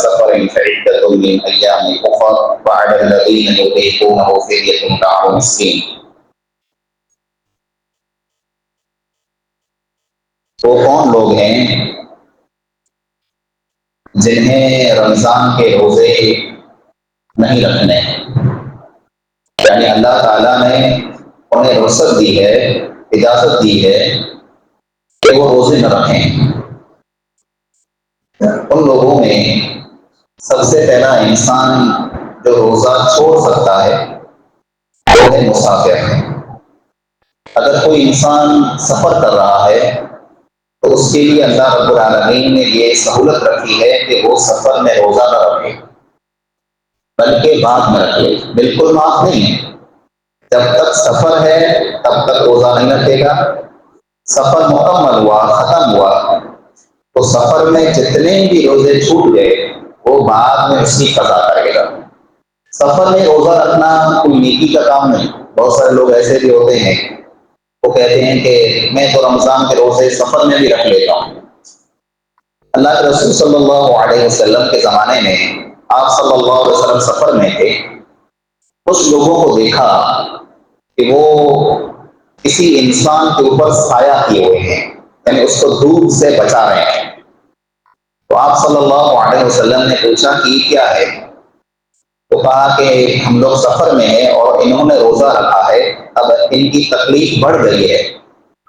سفر فعدة من أيام أخر وعلى الذين يطيقونه فدية طعام مسكين. وہ کون لوگ ہیں جنہیں رمضان کے روزے نہیں رکھنے، یعنی اللہ تعالیٰ نے انہیں رخصت دی ہے، اجازت دی ہے کہ وہ روزے نہ رکھیں. ان لوگوں میں سب سے پہلا انسان جو روزہ چھوڑ سکتا ہے وہ ہے مسافر. اگر کوئی انسان سفر کر رہا ہے تو اس کے لیے اللہ رب العالمین نے یہ سہولت رکھی ہے کہ وہ سفر میں روزہ نہ رکھے بلکہ بعد میں رکھے. بالکل معاف نہیں ہے، جب تک سفر ہے تب تک روزہ نہیں رکھے گا. سفر مکمل ہوا، ختم ہوا تو سفر میں جتنے بھی روزے چھوٹ گئے وہ بعد میں اس کی قضا کرے گا. سفر میں روزہ رکھنا کوئی نیکی کا کام نہیں. بہت سارے لوگ ایسے بھی ہوتے ہیں، وہ کہتے ہیں کہ میں تو رمضان کے روزے سفر میں بھی رکھ لیتا ہوں. اللہ کے رسول صلی اللہ علیہ وسلم کے زمانے میں آپ صلی اللہ علیہ وسلم سفر میں تھے. کچھ لوگوں کو دیکھا کہ وہ کسی انسان کے اوپر سایہ کیے ہوئے ہیں، یعنی اس کو دھوپ سے بچا رہے ہیں. تو آپ صلی اللہ علیہ وسلم نے پوچھا کہ یہ کیا ہے؟ تو کہا کہ ہم لوگ سفر میں ہیں اور انہوں نے روزہ رکھا ہے، اب ان کی تکلیف بڑھ گئی ہے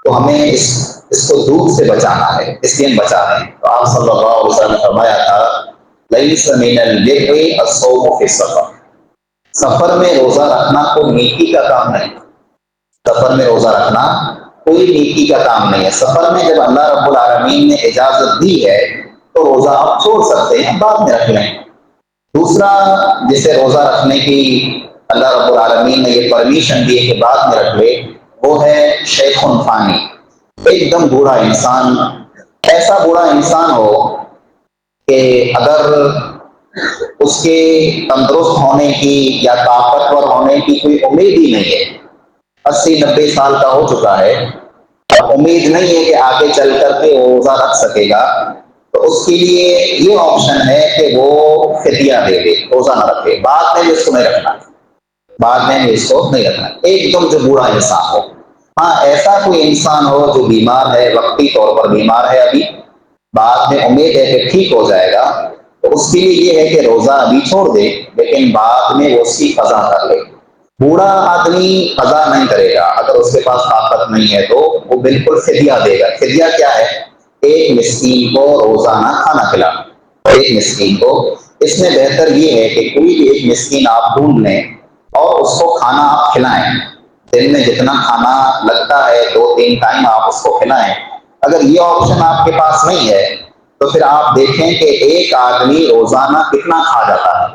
تو ہمیں اس کو دھوپ سے بچانا ہے، اس لیے ہم بچا رہے ہیں. تو آپ صلی اللہ علیہ وسلم نے فرمایا تھا لیس من البر الصوم فی السفر. سفر میں روزہ رکھنا کوئی نیکی کا کام نہیں. سفر میں روزہ رکھنا کوئی نیکی کا کام نہیں ہے. سفر میں جب اللہ رب العالمین نے اجازت دی ہے تو روزہ آپ چھوڑ سکتے ہیں، بعد میں رکھ لیں. دوسرا جسے روزہ رکھنے کی اللہ رب العالمین نے یہ پرمیشن دی ہے کہ بعد میں رکھ لے، وہ ہے شیخ فانی. ایک دم بوڑھا انسان، ایسا بوڑھا انسان ہو کہ اگر اس کے تندرست ہونے کی یا طاقتور ہونے کی کوئی امید ہی نہیں ہے، 80-90 سال کا ہو چکا ہے، امید نہیں ہے کہ آگے چل کر کے وہ روزہ رکھ سکے گا، تو اس کے لیے یہ آپشن ہے کہ وہ فدیہ دے دے، روزہ نہ رکھے. بعد میں بھی اس کو نہیں رکھنا، بعد میں بھی اس کو نہیں رکھنا. ایک دم جو بوڑھا انسان ہو. ہاں ایسا کوئی انسان ہو جو بیمار ہے، وقتی طور پر بیمار ہے، ابھی بعد میں امید ہے کہ ٹھیک ہو جائے گا، تو اس کے لیے یہ ہے کہ روزہ ابھی چھوڑ دے لیکن بعد میں وہ اس کی قضا کر لے. بوڑھا آدمی قضا نہیں کرے گا، اگر اس کے پاس طاقت نہیں ہے تو وہ بالکل فدیہ دے گا. فدیہ کیا ہے؟ ایک مسکین کو روزانہ کھانا کھلانا. ایک مسکین کو، اس میں بہتر یہ ہے کہ کوئی بھی ایک مسکین آپ ڈھونڈ لیں اور اس کو کھانا آپ کھلائیں. دن میں جتنا کھانا لگتا ہے 2-3 ٹائم آپ اس کو کھلائیں. اگر یہ آپشن آپ کے پاس نہیں ہے تو پھر آپ دیکھیں کہ ایک آدمی روزانہ کتنا کھا جاتا ہے.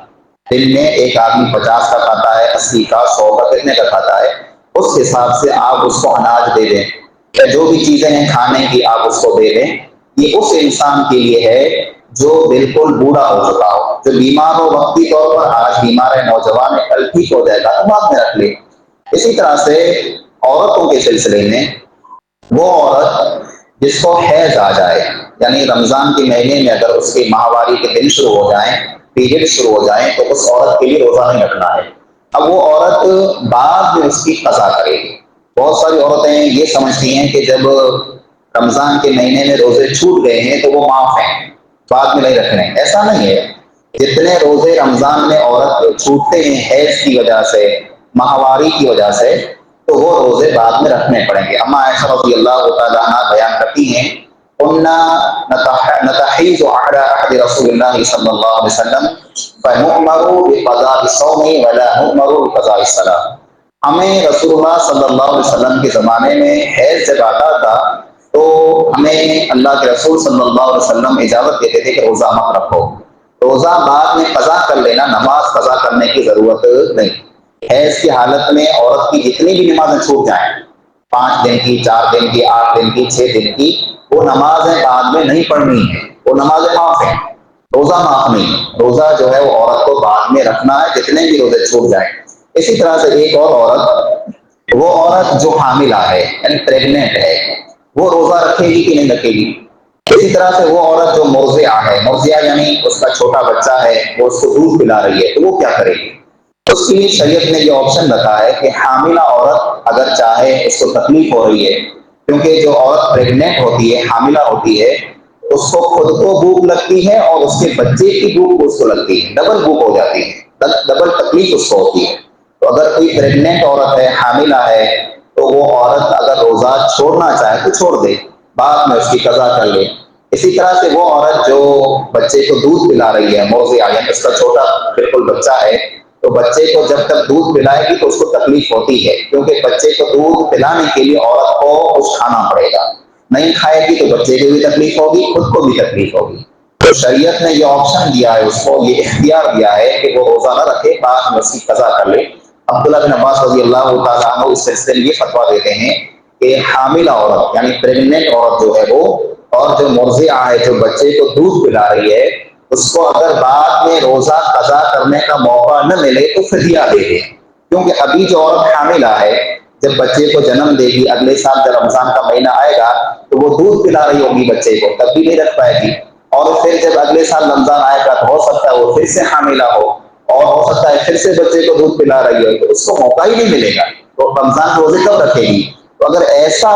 دن میں ایک آدمی 50 کا کھاتا ہے، 80 کا، 100 کا، کتنے کا کھاتا ہے. اس حساب سے آپ اس کو اناج دے دیں یا جو بھی چیزیں ہیں کھانے کی آپ اس کو دے دیں. یہ اس انسان کے لیے ہے جو بالکل بوڑھا ہو چکا ہو، جو بیمار ہو وقتی طور پر، آج بیمار ہے، نوجوان ہے، کل ٹھیک ہو جائے گا تو بعد میں رکھ لے. اسی طرح سے عورتوں کے سلسلے میں وہ عورت جس کو حیض آ جائے، یعنی رمضان کے مہینے میں اگر اس کے ماہواری کے دن شروع ہو جائیں، پیریڈ شروع ہو جائیں، تو اس عورت کے لیے روزہ نہیں رکھنا ہے. اب وہ عورت بعد میں اس کی قضا کرے گی. بہت ساری عورتیں یہ سمجھتی ہیں کہ جب رمضان کے مہینے میں روزے چھوٹ گئے ہیں تو وہ معاف ہیں، بعد میں نہیں رکھنے. ایسا نہیں ہے. جتنے روزے رمضان میں عورت چھوٹتے ہیں حیض کی وجہ سے، ماہواری کی وجہ سے، تو وہ روزے بعد میں رکھنے پڑیں گے. اما عائشہ رضی اللہ تعالیٰ عنہ بیان کرتی ہیں نتحیز علی عہد رسول اللہ صلی اللہ علیہ وسلم فنؤمر بقضاء الصوم ولا نؤمر بقضاء الصلاۃ. ہمیں رسول اللہ صلی اللہ علیہ وسلم کے زمانے میں حیض جب آتا تھا تو ہمیں اللہ کے رسول صلی اللہ علیہ وسلم اجازت دیتے تھے کہ روزہ مت رکھو، روزہ بعد میں قضا کر لینا، نماز قضا کرنے کی ضرورت نہیں. حیض کی حالت میں عورت کی جتنی بھی نمازیں چھوٹ جائیں، 5 دن کی، 4 دن کی، 8 دن کی، 6 دن کی، وہ نمازیں بعد میں نہیں پڑھنی ہیں، وہ نمازیں معاف ہیں. روزہ معاف نہیں، روزہ جو ہے وہ عورت کو بعد میں رکھنا ہے جتنے بھی روزے چھوٹ جائیں. اسی طرح سے ایک اور عورت، وہ عورت جو حاملہ ہے یعنی پریگننٹ ہے، وہ روزہ رکھے گی کہ نہیں رکھے گی؟ اسی طرح سے وہ عورت جو مرضعہ ہے، مرضعہ یعنی اس کا چھوٹا بچہ ہے، وہ اس کو دودھ پلا رہی ہے، تو وہ کیا کرے گی؟ اس کے لیے شریعت نے یہ آپشن رکھا ہے کہ حاملہ عورت اگر چاہے، اس کو تکلیف ہو رہی ہے، کیونکہ جو عورت پریگننٹ ہوتی ہے، حاملہ ہوتی ہے، اس کو خود کو بھوک لگتی ہے اور اس کے بچے کی بھوک اس کو لگتی ہے، ڈبل بھوک ہو جاتی ہے، ڈبل تکلیف اس کو ہوتی ہے۔ تو اگر کوئی پریگننٹ عورت ہے، حاملہ ہے، تو وہ عورت اگر روزہ چھوڑنا چاہے تو چھوڑ دے، بعد میں اس کی قضا کر لے۔ اسی طرح سے وہ عورت جو بچے کو دودھ پلا رہی ہے، مرضعہ یعنی اس کا چھوٹا بالکل بچہ ہے، تو بچے کو جب تک دودھ پلائے گی تو اس کو تکلیف ہوتی ہے، کیونکہ بچے کو دودھ پلانے کے لیے عورت کو کچھ کھانا پڑے گا، نہیں کھائے گی تو بچے کو بھی تکلیف ہوگی، خود کو بھی تکلیف ہوگی۔ تو شریعت نے یہ آپشن دیا ہے، اس کو یہ اختیار دیا ہے کہ وہ روزہ نہ رکھے، بعد میں اس کی قضا کر لے۔ عبداللہ بن عباس رضی اللہ تعالیٰ عنہ اس سلسلے میں یہ فتویٰ دیتے ہیں کہ حاملہ عورت یعنی پریگننٹ عورت جو ہے وہ، اور جو مرضعہ ہے، جو بچے کو دودھ پلا رہی ہے، اس کو اگر بعد میں روزہ قضا کرنے کا موقع نہ ملے تو فدیہ دے دے، کیونکہ ابھی جو عورت حاملہ ہے، جب بچے کو جنم دے گی، اگلے سال جب رمضان کا مہینہ آئے گا تو وہ دودھ پلا رہی ہوگی بچے کو، تب بھی نہیں رکھ پائے گی، اور پھر جب اگلے سال رمضان آئے گا تو ہو سکتا ہے وہ پھر سے حاملہ ہو، اور ہو سکتا ہے پھر سے بچے کو دودھ پلا رہی ہو، تو اس کو موقع ہی نہیں ملے گا، تو رمضان کے روزے کب رکھے گی؟ تو اگر ایسا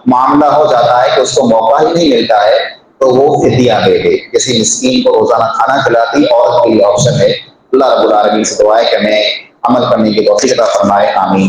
معاملہ ہو جاتا ہے کہ اس کو موقع ہی نہیں ملتا ہے تو وہ فدیہ دے دے، کسی مسکین کو روزانہ کھانا کھلاتی عورت کے لیے آپشن ہے۔ اللہ رب العالمین سے دعا ہے کہ ہمیں عمل کرنے کی توفیق عطا فرمائے، آمین۔